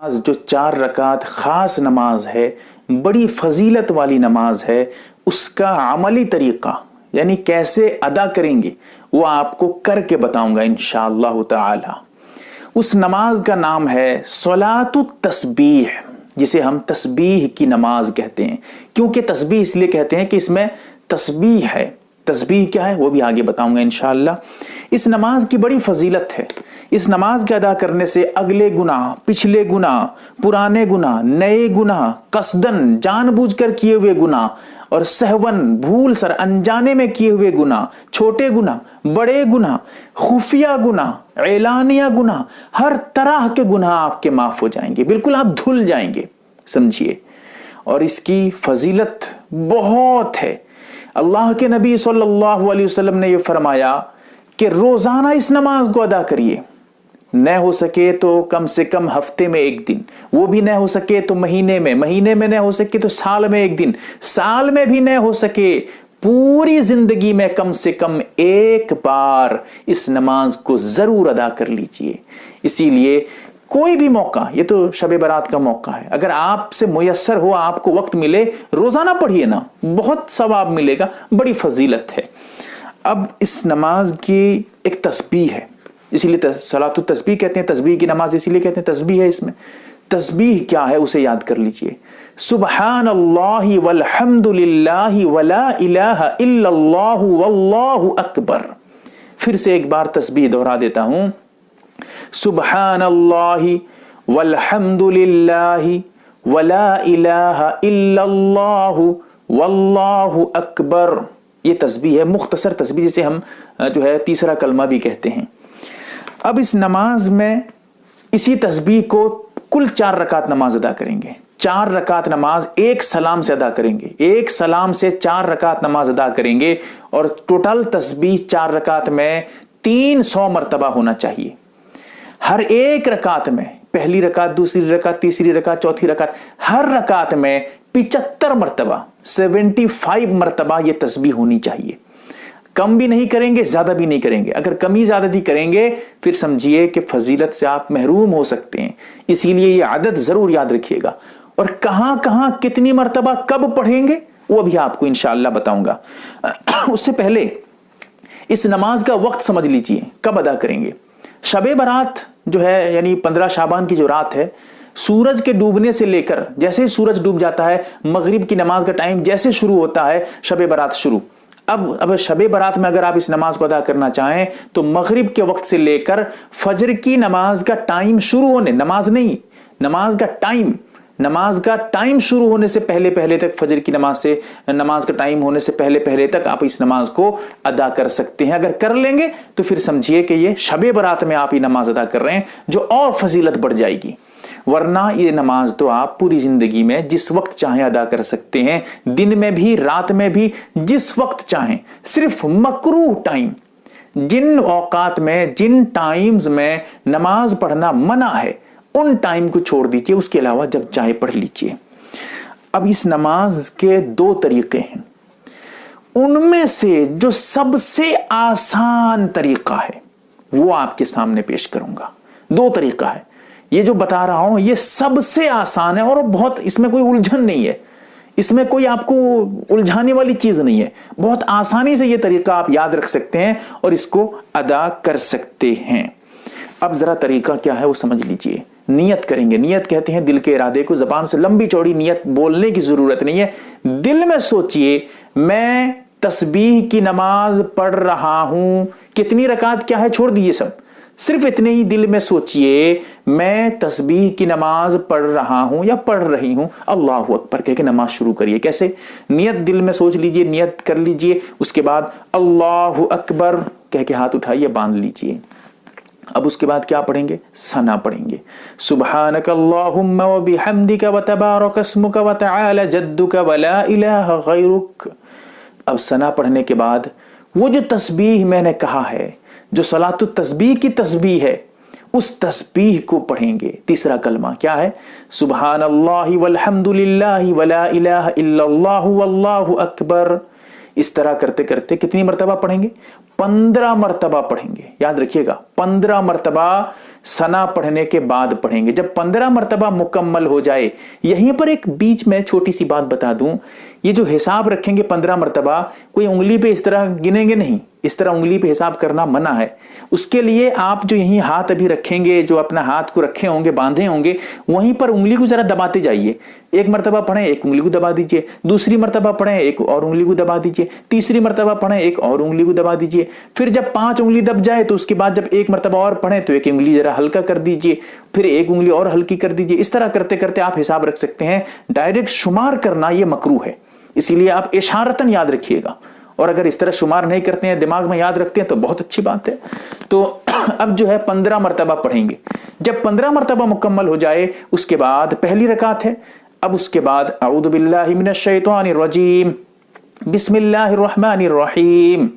जो 4 रकात खास नमाज है, बड़ी फजीलत वाली नमाज है, उसका अमली तरीका यानी कैसे अदा करेंगे वो आपको करके बताऊंगा इंशाअल्लाह ताला। उस नमाज का नाम है सलातुत तस्बीह, जिसे हम तस्बीह की नमाज कहते हैं। क्योंकि तस्बीह इसलिए कहते हैं कि इसमें तस्बीह है। तस्बीह क्या है वो भी आगे बताऊंगा इंशाअल्लाह। इस नमाज की बड़ी फजीलत है। इस नमाज के अदा करने से अगले गुनाह, पिछले गुनाह, पुराने गुनाह, नए गुनाह, कसदन जानबूझकर किए हुए गुनाह और सहवन भूल सर अनजाने में किए हुए गुनाह, छोटे गुनाह, बड़े गुनाह, खुफिया गुनाह, एलानिया गुनाह, हर तरह के गुनाह आपके माफ हो जाएंगे, बिल्कुल आप धुल जाएंगे, समझिए। और इसकी फजीलत बहुत है। अल्लाह के नबी सल्लल्लाहु अलैहि वसल्लम ने यह फरमाया कि रोजाना इस नमाज को अदा करिए, न हो सके तो कम से कम हफ्ते में एक दिन, वो भी न हो सके तो महीने में न हो सके तो साल में एक दिन, साल में भी न हो सके पूरी जिंदगी में कम से कम एक बार इस नमाज को जरूर अदा कर लीजिए। इसीलिए कोई भी मौका, ये तो शब बारात का मौका है, अगर आपसे मुयस्सर हो, आपको वक्त मिले, रोजाना पढ़िए ना, बहुत सवाब मिलेगा, बड़ी फजीलत है। अब इस नमाज की एक तस्बीह है, इसीलिए सलातु तस्बीह कहते हैं। तस्बीह की नमाज इसीलिए कहते हैं, तस्बीह है इसमें। तस्बीह क्या है उसे याद कर लीजिए। सुब्हानल्लाहि वल्हम्दुलिल्लाहि वला इलाहा इल्लल्लाहु वल्लाहु अकबर। फिर से एक बार तस्बीह दोहरा देता हूं। सुब्हानल्लाहि वल्हम्दुलिल्लाहि वला इलाहा इल्लल्लाहु वल्लाहु अकबर। ये तस्बीह है, मुख्तसर तस्बीह, जिसे हम जो है तीसरा कलमा भी कहते हैं। अब इस नमाज में इसी तस्बीह को कुल 4 रकात नमाज अदा करेंगे। 4 रकात नमाज एक सलाम से अदा करेंगे, एक सलाम से 4 रकात नमाज अदा करेंगे। और टोटल तस्बीह 4 रकात में 300 मरतबा होना चाहिए। हर एक रकात में, पहली रकात, दूसरी रकात, तीसरी रकात, चौथी रकात, हर रकात में 75 मरतबा, 75 मरतबा ये तस्बीह होनी चाहिए। कम भी नहीं करेंगे, ज्यादा भी नहीं करेंगे। अगर कमी ज्यादती करेंगे फिर समझिए कि फजीलत से आप महरूम हो सकते हैं। इसीलिए ये आदत जरूर याद रखिएगा। और कहां कहां कितनी मरतबा कब पढ़ेंगे वो भी आपको इंशाअल्लाह बताऊंगा। उससे पहले इस नमाज का वक्त समझ लीजिए, कब अदा करेंगे। शबे बारात जो है यानी 15 शाबान की जो रात है, सूरज के डूबने से लेकर, जैसे ही सूरज डूब जाता है, मगरिब की नमाज का टाइम जैसे शुरू होता है, शबे बारात शुरू। अब शबे बारात में अगर आप इस नमाज को अदा करना चाहें तो मगरिब के वक्त से लेकर फजर की नमाज का टाइम शुरू होने, नमाज नहीं, नमाज का टाइम शुरू होने से पहले पहले तक, फजर की नमाज का टाइम होने से पहले पहले तक आप इस नमाज को अदा कर सकते हैं। अगर कर लेंगे तो फिर समझिए कि ये शबे बारात में आप ये नमाज अदा कर रहे हैं, जो और फजीलत बढ़ जाएगी। वरना ये नमाज तो आप पूरी जिंदगी में जिस वक्त चाहें अदा कर सकते हैं, दिन में भी, रात में भी, जिस वक्त चाहें। सिर्फ मकरूह टाइम, जिन औकात में, जिन टाइम्स में नमाज पढ़ना मना है, उन टाइम को छोड़ दीजिए, उसके अलावा जब चाहे पढ़ लीजिए। अब इस नमाज के 2 तरीके हैं। उनमें से जो सबसे आसान तरीका है वो आपके सामने पेश करूंगा। 2 तरीका है, ये जो बता रहा हूं ये सबसे आसान है और बहुत, इसमें कोई उलझन नहीं है, इसमें कोई आपको उलझाने वाली चीज नहीं है। बहुत आसानी से ये तरीका आप याद रख सकते हैं और इसको अदा कर सकते हैं। अब जरा तरीका क्या है वो समझ लीजिए। नियत करेंगे। नियत कहते हैं दिल के इरादे को। जबान से लंबी चौड़ी नियत बोलने की जरूरत नहीं है। दिल में सोचिए, मैं तस्बीह की नमाज पढ़ रहा हूं। कितनी रकात क्या है छोड़ दीजिए सब, सिर्फ इतने ही दिल में सोचिए, मैं तस्बीह की नमाज पढ़ रहा हूं या पढ़ रही हूं। अल्लाहु अकबर कह के नमाज शुरू करिए। कैसे? नियत दिल में सोच लीजिए, नियत कर लीजिए, उसके बाद अल्लाहु अकबर कह के हाथ उठाइए, बांध लीजिए। अब उसके बाद क्या पढ़ेंगे? सना पढ़ेंगे। सुब्हानक अल्लाहुम्मा व बिहम्दिका व तबारक अस्मुका व तआला जद्दुका व ला इलाहा गैरुक। अब सना पढ़ने के बाद वो जो तस्बीह मैंने कहा है, जो सलातु तस्बीह की तस्बीह है, उस तस्बीह को पढ़ेंगे। तीसरा कलमा क्या है? सुब्हानल्लाहि वल्हम्दुलिल्लाहि वला इलाहा इल्लल्लाहु वल्लाहु अकबर। इस तरह करते करते कितनी मर्तबा पढ़ेंगे? 15 मर्तबा पढ़ेंगे। याद रखिएगा, 15 मर्तबा सना पढ़ने के बाद पढ़ेंगे। जब 15 मर्तबा मुकम्मल हो जाए, यहीं पर एक बीच में छोटी सी बात बता दूं, ये जो हिसाब रखेंगे 15 मर्तबा, कोई उंगली पे इस तरह गिनेंगे नहीं, इस तरह उंगली पे हिसाब करना मना है। उसके लिए आप जो यहीं हाथ अभी रखेंगे, जो अपना हाथ को रखे होंगे, बांधे होंगे, वहीं पर उंगली को जरा दबाते जाइए। एक मर्तबा पढ़ें, एक उंगली को दबा दीजिए, दूसरी मर्तबा पढ़ें, एक और उंगली को दबा दीजिए, तीसरी मर्तबा पढ़ें, एक और उंगली को दबा दीजिए। फिर जब 5 उंगली दब जाए तो उसके बाद जब एक मर्तबा और पढ़ें तो एक उंगली जरा हल्का कर दीजिए, फिर एक उंगली और हल्की कर दीजिए। इस तरह करते करते आप हिसाब रख सकते हैं। डायरेक्ट शुमार करना यह मकरूह है, इसीलिए आप इशारतन याद रखिएगा। और अगर इस तरह शुमार नहीं करते हैं, दिमाग में याद रखते हैं तो बहुत अच्छी बात है। तो अब जो है 15 मर्तबा पढ़ेंगे। जब 15 मर्तबा मुकम्मल हो जाए, उसके बाद पहली रकात है। अब उसके बाद अऊज़ु बिल्लाहि मिनश शैतानिर रजीम, बिस्मिल्लाहिर रहमानिर रहीम,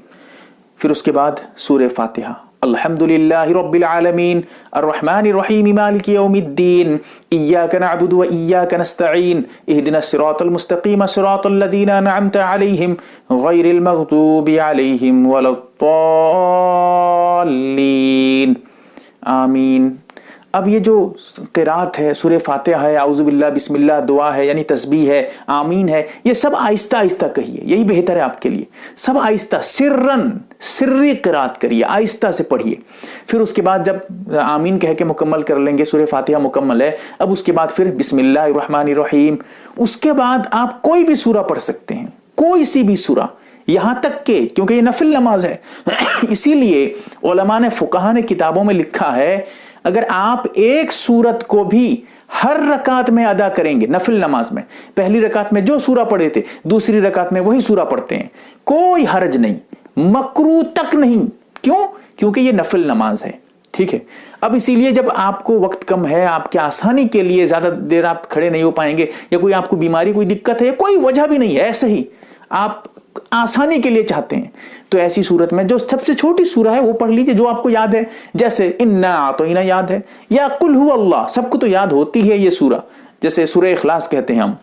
फिर उसके बाद सूरह फातिहा, अल्हम्दुलिल्लाहि रब्बिल आलमीन, अर्रहमानिर रहीम, मालिकि यौमिद्दीन, इय्याका नअबुदु व इय्याका नस्तईन, इहदिनस सिरातल मुस्तकीम, सिरातल लज़ीना अनअमता अलैहिम, गैरिल मग़दूबि अलैहिम वलद्दाल्लीन, आमीन। अब ये जो क़िरात है, सूरह फातिहा है, आऊज़ु बिल्लाह, बिस्मिल्लाह, दुआ है यानी तस्बीह है, आमीन है, ये सब आहिस्ता आहिस्ता कहिए, यही बेहतर है आपके लिए। सब आहिस्ता, सिर्री क़िरात करिए, आहिस्ता से पढ़िए। फिर उसके बाद जब आमीन कह के मुकम्मल कर लेंगे, सूरह फातिहा मुकम्मल है, अब उसके बाद फिर बिस्मिल्लाहिर रहमानिर रहीम। उसके बाद आप कोई भी सूरा पढ़ सकते हैं, कोई सी भी सूरा, यहां तक के, क्योंकि ये नफिल नमाज है इसीलिए उलमा ने, फुकहा ने किताबों में लिखा है, अगर आप एक सूरत को भी हर रकात में अदा करेंगे, नफिल नमाज में, पहली रकात में जो सूरा पढ़े थे, दूसरी रकात में वही सूरा पढ़ते हैं, कोई हर्ज नहीं, मकरू तक नहीं। क्यों? क्योंकि ये नफिल नमाज है। ठीक है। अब इसीलिए जब आपको वक्त कम है, आपके आसानी के लिए ज्यादा देर आप खड़े नहीं हो पाएंगे, या कोई आपको बीमारी, कोई दिक्कत है, कोई वजह भी नहीं है, ऐसे ही आप आसानी के लिए चाहते हैं, तो ऐसी सूरत में जो सबसे छोटी सूरा है वो पढ़ लीजिए, जो आपको याद है। जैसे इन्ना आतोइना याद है, या कुल हु अल्लाह, सबको तो याद होती है ये सूरा। जैसे सूरह इखलास कहते हैं हम,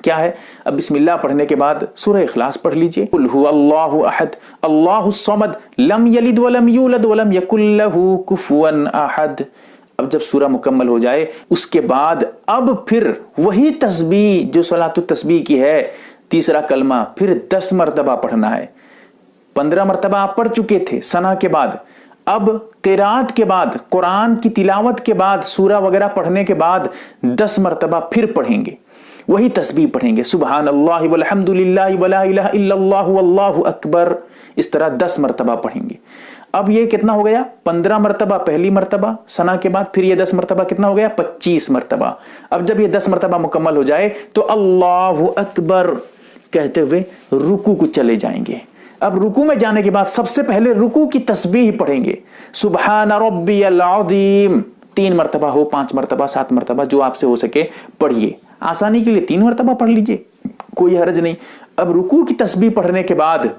क्या है? अब बिस्मिल्लाह पढ़ने के बाद सूरह इखलास पढ़ लीजिए। कुल हु अल्लाहु अहद, अल्लाहुस समद, लम यलिद वलम यूलद वलम यकुल लहू कुफुवन अहद। अब जब सूरा मुकम्मल हो जाए, उसके बाद अब फिर वही तस्बीह जो सलातुत तस्बीह की है, तीसरा कलमा फिर 10 मरतबा पढ़ना है। 15 मरतबा आप पढ़ चुके थे सना के बाद, अब क़िरात के बाद, कुरान की तिलावत के बाद, सूरा वगैरह पढ़ने के बाद 10 मरतबा फिर पढ़ेंगे, वही तस्बीह पढ़ेंगे, सुबहान अल्लाह वल्हम्दुलिल्लाह वला इलाहा इल्लल्लाह वल्लाहु अकबर। इस तरह 10 मरतबा पढ़ेंगे। अब ये कितना हो गया? 15 मरतबा पहली मरतबा सना के बाद, फिर ये 10 मरतबा कितना हो गया? 25 मरतबा। अब जब ये 10 मरतबा मुकम्मल हो जाए तो अल्लाहु अकबर कहते हुए रुकू को चले जाएंगे। अब रुकू में जाने के बाद सबसे पहले रुकू की तस्बीह पढ़ेंगे, सुबहान रब्बियल अज़ीम, 3 मरतबा हो, 5 मरतबा, 7 मरतबा, जो आपसे हो सके पढ़िए। आसानी के लिए 3 मरतबा पढ़ लीजिए, कोई हर्ज नहीं। अब रुकू की तस्बीह पढ़ने के बाद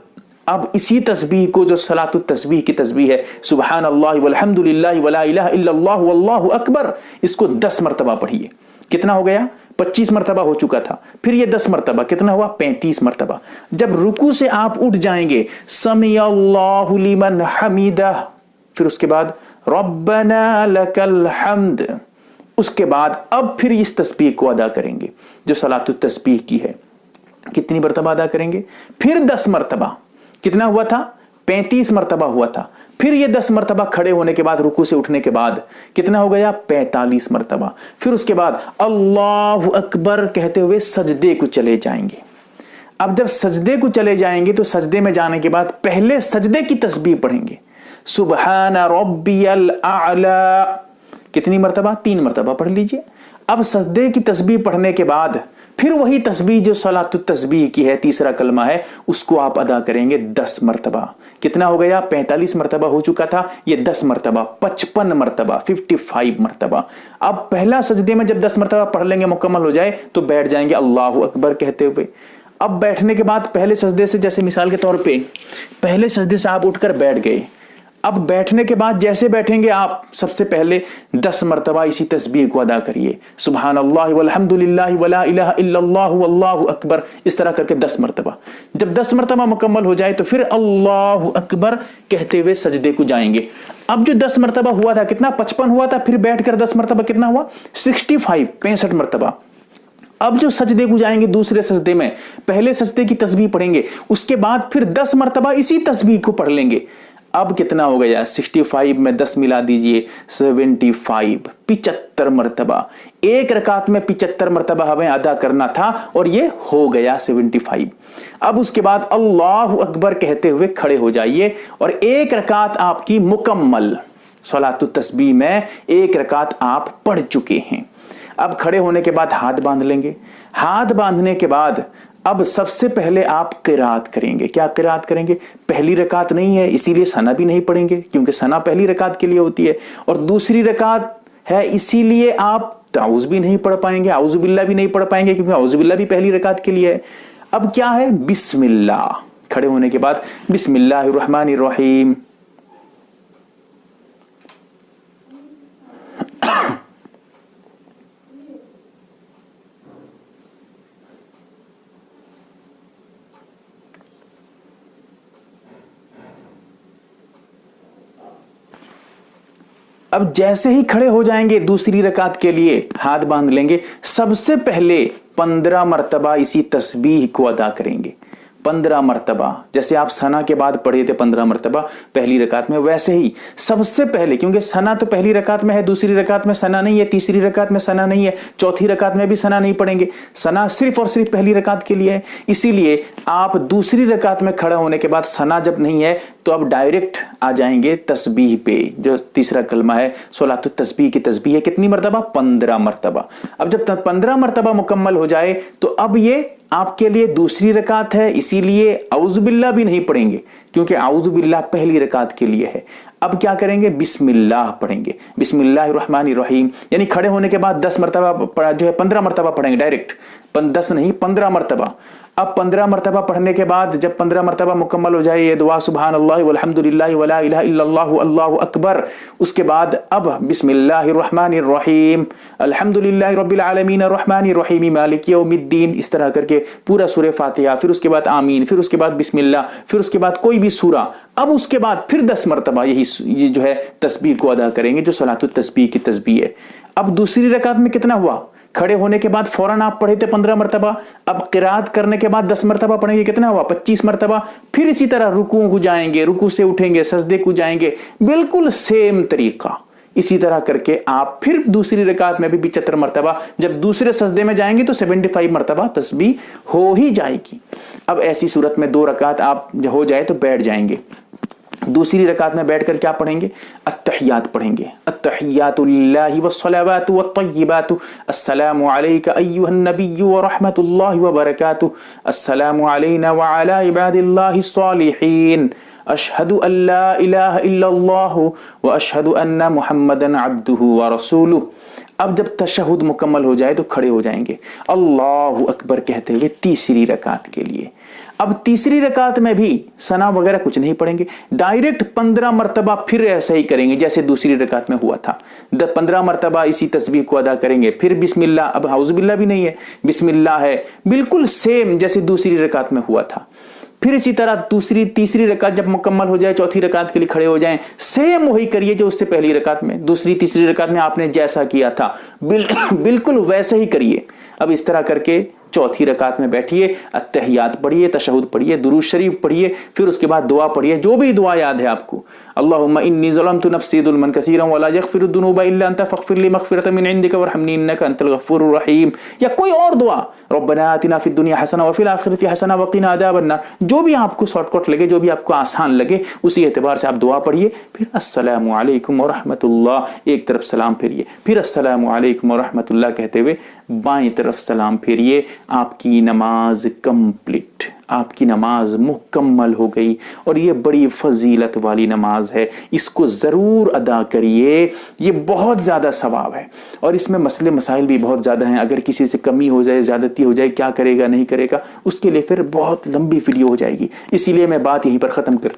अब इसी तस्बीह को, जो सलातुत तस्बीह की तस्बीह है, सुबहान अल्लाह वल्हम्दुलिल्लाह वला इलाहा इल्लल्लाह वल्लाहु अकबर, इसको 10 मरतबा पढ़िए। कितना हो गया? 25 मरतबा हो चुका था। फिर ये 10 मरतबा, कितना हुआ? 35 मरतबा। जब रुकू से आप उठ जाएंगे, समी अल्लाहु लिमन हमीदा, फिर उसके बाद रब्बना लकल हम्द। उसके बाद अब फिर इस तस्बीह को अदा करेंगे जो सलातुत तस्बीह की है। कितनी मरतबा अदा करेंगे? फिर 10 मरतबा। कितना हुआ था? 35 मरतबा हुआ था। फिर ये 10 मरतबा खड़े होने के बाद, रुकू से उठने के बाद कितना हो गया? 45 मरतबा। फिर उसके बाद अल्लाहु अकबर कहते हुए सजदे को चले जाएंगे। अब जब सजदे को चले जाएंगे तो सजदे में जाने के बाद पहले सजदे की तस्बीह पढ़ेंगे, सुबहान रब्बियल आला। कितनी मरतबा? 3 मरतबा पढ़ लीजिए। अब सजदे की तस्बीह पढ़ने के बाद फिर वही तस्बीह जो सलातुत तस्बीह की है, तीसरा कलमा है, उसको आप अदा करेंगे 10 मरतबा। कितना हो गया? 45 मरतबा हो चुका था, ये 10 मरतबा, 55 मरतबा, 55 मरतबा। अब पहला सजदे में जब 10 मरतबा पढ़ लेंगे, मुकम्मल हो जाए, तो बैठ जाएंगे अल्लाहु अकबर कहते हुए। अब बैठने के बाद पहले सजदे से, जैसे मिसाल के तौर पे पहले सजदे से आप उठकर बैठ गए, अब बैठने के बाद जैसे बैठेंगे आप सबसे पहले 10 मरतबा इसी तस्बीह को अदा करिए, सुभान अल्लाह वल्हम्दुलिल्लाह वला इलाहा इल्लल्लाह वल्लाहु अकबर, इस तरह करके 10 मरतबा। जब 10 मरतबा मुकम्मल हो जाए तो फिर अल्लाहु अकबर कहते हुए सजदे को जाएंगे। अब जो 10 मरतबा हुआ था कितना, 55 हुआ था, फिर बैठकर 10 मरतबा कितना हुआ, 65 मरतबा। अब जो सजदे को जाएंगे दूसरे सजदे में, पहले सजदे की तस्बीह पढ़ेंगे, उसके बाद फिर 10 मरतबा इसी तस्बीह को पढ़ लेंगे। अब कितना हो गया, 65 में 10 मिला दीजिए, 75 मरतबा। एक रकात में 75 मरतबा हमें अदा करना था और ये हो गया 75। अब उसके बाद अल्लाहु अकबर कहते हुए खड़े हो जाइए और एक रकात आपकी मुकम्मल, सलातु तस्बीह में एक रकात आप पढ़ चुके हैं। अब खड़े होने के बाद हाथ बांध लेंगे। हाथ बांधने के बाद अब सबसे पहले आप किरात करेंगे। क्या किरात करेंगे, पहली रकात नहीं है इसीलिए सना भी नहीं पढ़ेंगे, क्योंकि सना पहली रकात के लिए होती है, और दूसरी रकात है इसीलिए आप आउज़ भी नहीं पढ़ पाएंगे, आउज़ु बिल्लाह भी नहीं पढ़ पाएंगे, क्योंकि आउज़ु बिल्लाह भी पहली रकात के लिए है। अब क्या है, बिस्मिल्लाह, खड़े होने के बाद बिस्मिल्लाहिर्रहमानिर्रहीम, अब जैसे ही खड़े हो जाएंगे दूसरी रकात के लिए हाथ बांध लेंगे, सबसे पहले 15 मरतबा इसी तस्बीह को अदा करेंगे। 15 मरतबा, जैसे आप सना के बाद पढ़े थे 15 मरतबा पहली रकात में, वैसे ही सबसे पहले, क्योंकि सना तो पहली रकात में है, दूसरी रकात में सना नहीं है, तीसरी रकात में सना नहीं है, चौथी रकात में भी सना नहीं पढ़ेंगे, सना सिर्फ और सिर्फ पहली रकात के लिए है। इसीलिए आप दूसरी रकात में खड़ा होने के बाद सना जब नहीं है तो अब डायरेक्ट आ जाएंगे तस्बीह पे, जो तीसरा कलमा है सलातु तस्बीह की तस्बीह है, कितनी मरतबा, 15 मरतबा। अब जब 15 मरतबा मुकम्मल हो जाए तो अब ये आपके लिए दूसरी रकात है, इसीलिए औज़ु बिल्लाह भी नहीं पढ़ेंगे, क्योंकि औज़ु बिल्लाह पहली रकात के लिए है। अब क्या करेंगे, बिस्मिल्लाह पढ़ेंगे, बिस्मिल्लाहिर्रहमानिर्रहीम, यानी खड़े होने के बाद 10 मरतबा जो है 15 मरतबा पढ़ेंगे डायरेक्ट, 10 नहीं 15 मरतबा। अब 15 मरतबा पढ़ने के बाद जब 15 मरतबा मुकम्मल हो जाए ये दुआ, सुभान अल्लाह वल्हम्दुलिल्लाह वला इलाहा इल्लल्लाहु अल्लाहु अकबर, उसके बाद अब बिस्मिल्लाहिर्रहमानिर्रहीम, अल्हम्दुलिल्लाहि रब्बिल आलमीन अर्रहमानिर रहीम मालिकि यौमिद्दीन, इस तरह करके पूरा सूरह फातिहा, फिर उसके बाद आमीन, फिर उसके बाद बिस्मिल्लाह, फिर उसके बाद कोई भी सूरा। अब उसके बाद फिर 10 मरतबा ये जो है तस्बीह को अदा करेंगे, जो सलातु तस्बीह की तस्बीह है। अब दूसरी रकात में कितना हुआ, खड़े होने के बाद फौरन आप पढ़े थे 15 मरतबा, अब किरात करने के बाद 10 मरतबा पढ़ेंगे, कितना हुआ, 25 मरतबा। फिर इसी तरह रुकू को जाएंगे, रुकू से उठेंगे, सजदे को जाएंगे, बिल्कुल सेम तरीका। इसी तरह करके आप फिर दूसरी रकात में भी 75 मरतबा, जब दूसरे सजदे में जाएंगे तो 75 मरतबा तस्बीह हो ही जाएगी। अब ऐसी सूरत में 2 रकात आप हो जाए तो बैठ जाएंगे। दूसरी रकात में बैठकर क्या पढ़ेंगे, अत्तहियात पढ़ेंगे, अत्तहियातु लिल्लाहि वस्सलावातु वत्तय्यिबातु, अस्सलामु अलैका अय्युहन नबिय्यु व रहमतुल्लाहि व बरकातुहु, अस्सलामु अलैना व अला इबादिल्लाहिस सालिहीन, अशहदु अल्ला इलाहा इल्लल्लाहु व अशहदु अन्ना मुहम्मदन अब्दुहु व रसूलुहु। अब जब तशहुद मुकम्मल हो जाए तो खड़े हो जाएंगे, अल्लाहु अकबर कहते हुए तीसरी रकात के लिए। अब तीसरी रकात में भी सना वगैरह कुछ नहीं पढ़ेंगे, डायरेक्ट 15 मरतबा फिर ऐसा ही करेंगे जैसे दूसरी रकात में हुआ था। 15 मरतबा इसी तस्बीह को अदा करेंगे, फिर बिस्मिल्लाह, अब औज़ु बिल्लाह भी नहीं है, बिस्मिल्लाह है, बिल्कुल सेम जैसे दूसरी रकात में हुआ था। फिर इसी तरह तीसरी रकात जब मुकम्मल हो जाए, चौथी रकात के लिए खड़े हो जाएं, सेम वही करिए जो उससे पहली रकात में, दूसरी तीसरी रकात में आपने जैसा किया था बिल्कुल वैसे ही करिए। अब इस तरह करके चौथी रकात में बैठिए, अत्तहियात पढ़िए, तशहुद पढ़िए, दुरूद शरीफ पढ़िए, फिर उसके बाद दुआ पढ़िए, जो भी दुआ याद है आपको, अल्लाहुम्मा इन्नी ज़लमतु नफ्सी ज़ुल्मन कसीरन वला यग़फिरुद्दुनूबा इल्ला अंता फ़ग़फ़िर ली मग़फ़िरतम मिन इंदिका वरहमनी इन्नका अंतल गफ़ूरुर रहीम, या कोई और दुआ, रब्बना आतिना फ़िद दुनिया हसना व फ़िल आख़िरति हसना व क़िना अज़ाबन नार, जो भी आपको शॉर्टकट लगे, जो भी आपको आसान लगे, उसी एतबार से आप दुआ पढ़िए। फिर अस्सलामु अलैकुम व रहमतुल्लाह, एक तरफ सलाम फेरिए, फिर अस्सलामु अलैकुम व रहमतुल्लाह कहते हुए बाईं तरफ सलाम फेरिए। आपकी नमाज कंप्लीट, आपकी नमाज मुकम्मल हो गई। और ये बड़ी फजीलत वाली नमाज है, इसको ज़रूर अदा करिए, ये बहुत ज़्यादा सवाब है। और इसमें मसले मसाइल भी बहुत ज़्यादा हैं, अगर किसी से कमी हो जाए, ज़्यादती हो जाए, क्या करेगा नहीं करेगा, उसके लिए फिर बहुत लंबी वीडियो हो जाएगी। इसीलिए मैं बात यहीं पर ख़त्म कर